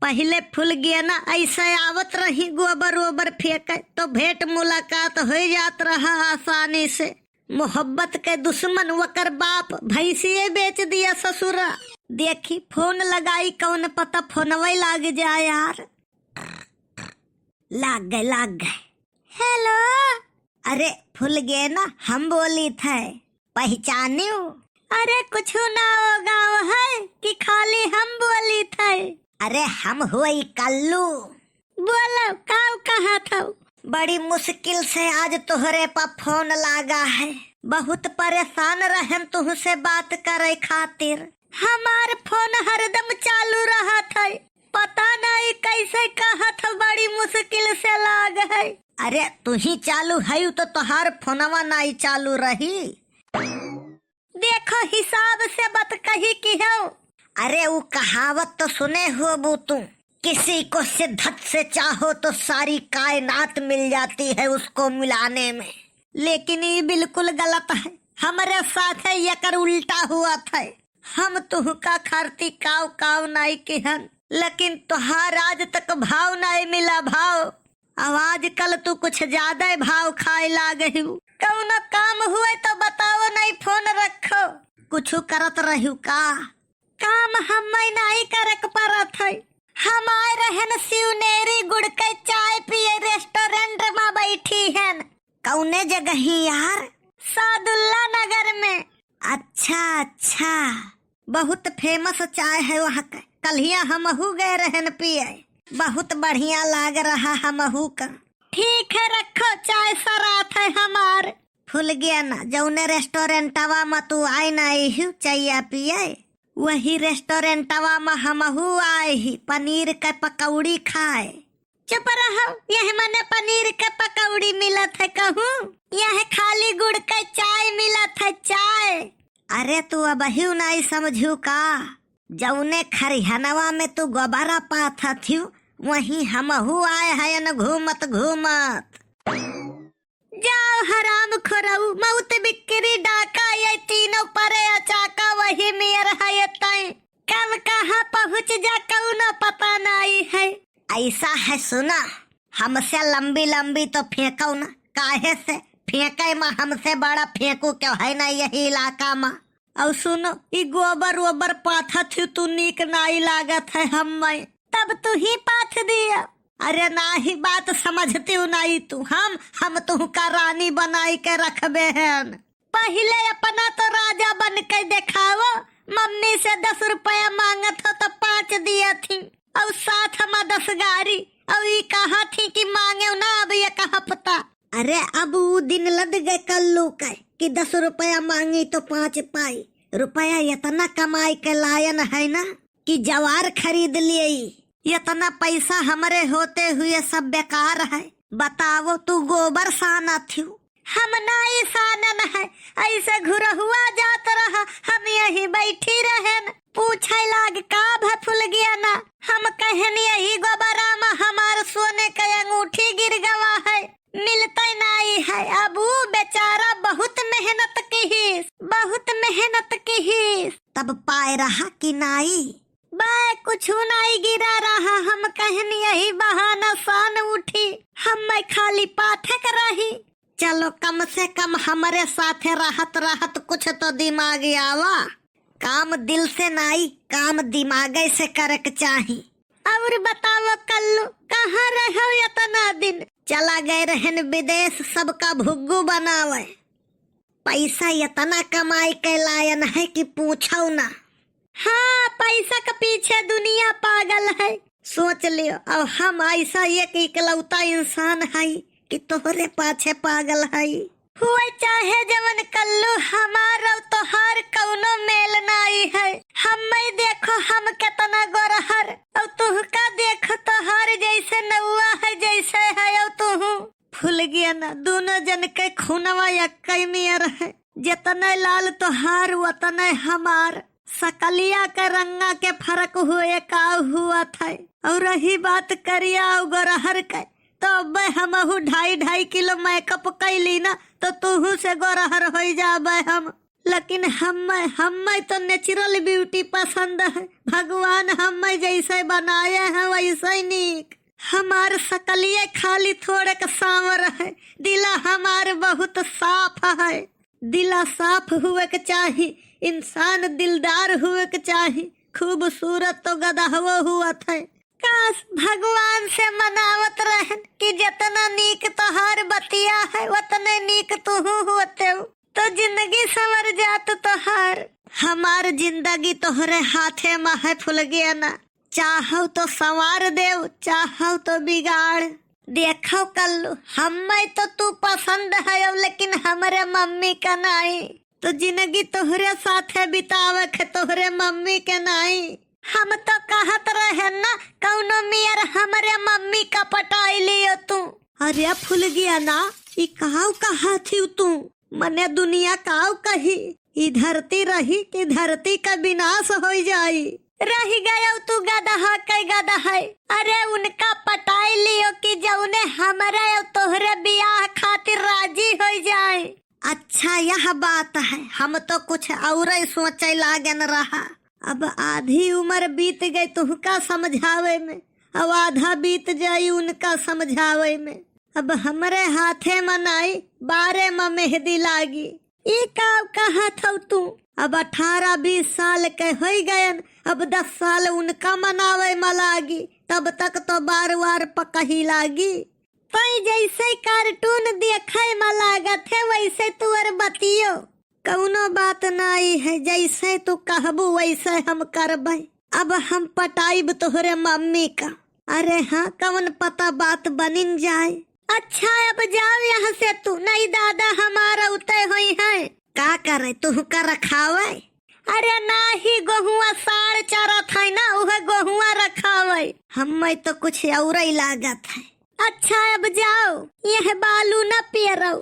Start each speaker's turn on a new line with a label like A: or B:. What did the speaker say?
A: पहले फूल गया ना ऐसे आवत रही गोबर वोबर फेंके तो भेंट मुलाकात हो जात रहा आसानी से। मोहब्बत के दुश्मन वकर बाप भैंसिए बेच दिया ससुरा। देखी फोन लगाई कौन पता फोनवा लाग जाए यार। लाग गए। हेलो। अरे फूल गए ना, हम बोली थे पहचानी। अरे कुछ ना हो गाँव है कि खाली हम बोली थे। अरे हम हुई कल्लू। बोलो काव कहाँ था? बड़ी मुश्किल से आज तुहरे पर फोन लागा है। बहुत परेशान रहन तुहसे बात करे खातिर। हमार फोन हरदम चालू रहा था, पता नहीं कैसे कहा था बड़ी मुश्किल से लाग है। अरे तू ही चालू है तो तुहार फोनवा नहीं चालू रही। देखो हिसाब से बात कही की हो। अरे वो कहावत तो सुने हो वो तुम, किसी को शिद्दत से चाहो तो सारी कायनात मिल जाती है उसको मिलाने में। लेकिन ये बिल्कुल गलत है। हमारे साथ है यकर उल्टा हुआ था। हम तुहका खारती काव काव नहीं किहन, लेकिन तुहार आज तक भाव नहीं मिला भाव। आवाज कल तू कुछ ज्यादा भाव खाए लागे। कौन काम हुए तो बताओ, नहीं फोन रखो। कुछ करत रहू का? काम हम नहीं करक परत है। हम आए रहन शिवनेरी गुड़ के चाय पिए रेस्टोरेंट में बैठी हैं। कौने जगह ही यार? सादुल्ला नगर में। अच्छा, बहुत फेमस चाय है वहाँ का। कल हमहू गए रहन पिए, बहुत बढ़िया लाग रहा हमहू का। ठीक है रखो, चाय सरात है हमार। फूल गया ना जौने रेस्टोरेंटवा में तू आए नहीं चाय पिए, वही रेस्टोरेंटवा में हमहू आए ही पनीर के पकौड़ी खाए। चुप रहो, यह मने पनीर के पकौड़ी मिलत है कहूँ? यह खाली गुड़ के चाय मिलत है चाय। अरे तू अब नहीं समझू का? जौने खरिहनवा में तू गोबरा पाथा थी वहीं हमहू आए हैं न घूमत घूमत। जाओ हराम खोरऊ, मौत बिक्री डाका ये तीनों परे अचाका वही मेर है तय। कब कहाँ पहुँच जा कौनो पता नहीं है। ऐसा है सुना, हमसे लंबी लंबी तो फेंको ना, काहे से फेंके में हमसे बड़ा फेंकू क्यों है ना यही इलाका में। और सुनो ये गोबर वोबर पाथा थी तू नीक नाई लागत है हमें, तब तू ही पाथ दिया। अरे ना ही बात समझती हूँ नहीं तू। हम तू का रानी बनाई के रखबे हैं। पहले अपना तो राजा बन के दिखाओ। मम्मी से 10 रुपया मांगत हो तो 5 दिया थी, और साथ में 10 गाड़ी। अब ये कहा थी कि मांगे ना, अब ये कहा पता। अरे अब वो दिन लद गए कल्लू के कि 10 रुपया मांगी तो 5 पाई। रुपया इतना कमाई के लायन है ना कि जवार खरीद लिए। इतना पैसा हमारे होते हुए सब बेकार है। बताओ तू गोबर साना थी, हम नहीं सानन है। ऐसे घुर हुआ जात रहा, हम यही बैठी रहे। पूछे लाग का फूल गया ना, हम कहन यही गोबरा में हमार सोने का अंगूठी गिर गवा है, मिलता नहीं है। अब वो बेचारा बहुत मेहनत की ही तब पाए रहा कि नहीं। बे कुछ नहीं गिरा रहा, हम कहन यही बहाना सान उठी, हम खाली पाठक रही। चलो कम से कम हमारे साथ रहत कुछ तो दिमाग आवा। काम दिल से नहीं, काम दिमाग से करक चाहिए। और बताओ कल्लू कहाँ रहो इतना दिन? चला गए रहन विदेश सबका भुग्गू बनावे। पैसा इतना कमाई के लायन है कि पूछो ना। हाँ पैसा के पीछे दुनिया पागल है, सोच लियो। अब हम ऐसा एक इकलौता इंसान है कि तोहरे पाछे पागल है। हुए चाहे जवन कल्लू, हमार और तोहार कौनो मेल नहीं है। हमें देखो हम कितना गोरहर, और तुहका देखो तोहार जैसे नौआ है जैसे है। और तुहू फूल गया ना, दोनों जन के खूनवा यक्कई मियर है। जितने लाल तोहार उतने हमार। सकलिया के रंगा के फर्क हुए का हुआ था। और रही बात करिया और गोरहर के, तो अब हमहू 2.5 किलो मेकअप कैली ना तो तुहू से गोरहर हो जाबे हम। लेकिन हमें तो नेचुरल ब्यूटी पसंद है। भगवान हमें जैसे बनाए हैं वैसे ही नीक। हमार शकलिए खाली थोड़े का सांवर है, दिला हमार बहुत साफ है। दिला साफ हुए के चाही, इंसान दिलदार हुए के चाही। खूबसूरत तो गदहवो हुआ था। काश भगवान से मनावत रहन कि जितना नीक तोहार बतिया है उतने नीक तू होते हो तो जिंदगी संवर जात तोहार। हमार जिंदगी तोहरे हाथे में है फुल गया ना, चाहो तो संवार देव, चाहो तो बिगाड़। देखो कल्लू, हमें तो तू पसंद है लेकिन हमारे मम्मी का नहीं। तो जिंदगी तोहरे साथे बितावे के तोहरे मम्मी के नहीं। हम तो कहत रहे ना कौनो मियर हमारे मम्मी का पटाई लियो तू। अरे फुल गया ना, ई काऊ कहा थी तू? मने दुनिया काऊ कही, ई धरती रही कि धरती का विनाश हो जाई। रही गया तू गदहा कई गदा है। अरे उनका पटाई लियो कि जौने हमारे तोहरे बियाह खातिर राजी हो जाए। अच्छा यह बात है, हम तो कुछ और ही सोचे लागन रहा। अब आधी उम्र बीत गई तुहका समझावे में, अब आधा बीत जाई उनका समझावे में। अब हमरे हाथे मनाई 12 में मेहंदी लागी। ये काव कहा था तू? अब 18-20 साल के हो गए, अब 10 साल उनका मनावे में लागी, तब तक तो बार पकही लागी। तई जैसे कार्टून देखे में लागत है वैसे तू और बतियो। कौनो बात नहीं है, जैसे तू कहबू वैसे हम करबे। अब हम पटाइब तोहरे मम्मी का। अरे हाँ, कौन पता बात बनिन जाए। अच्छा अब जाओ यहाँ से तू, नहीं दादा हमारा उते हुई है। का करे तू का रखावे? अरे नाही, गोहुआ साढ़ चारा था ना, वह गोहुआ रखावे। हमें तो कुछ और ही लागत है। अच्छा अब जाओ, यह बालू न पियरो।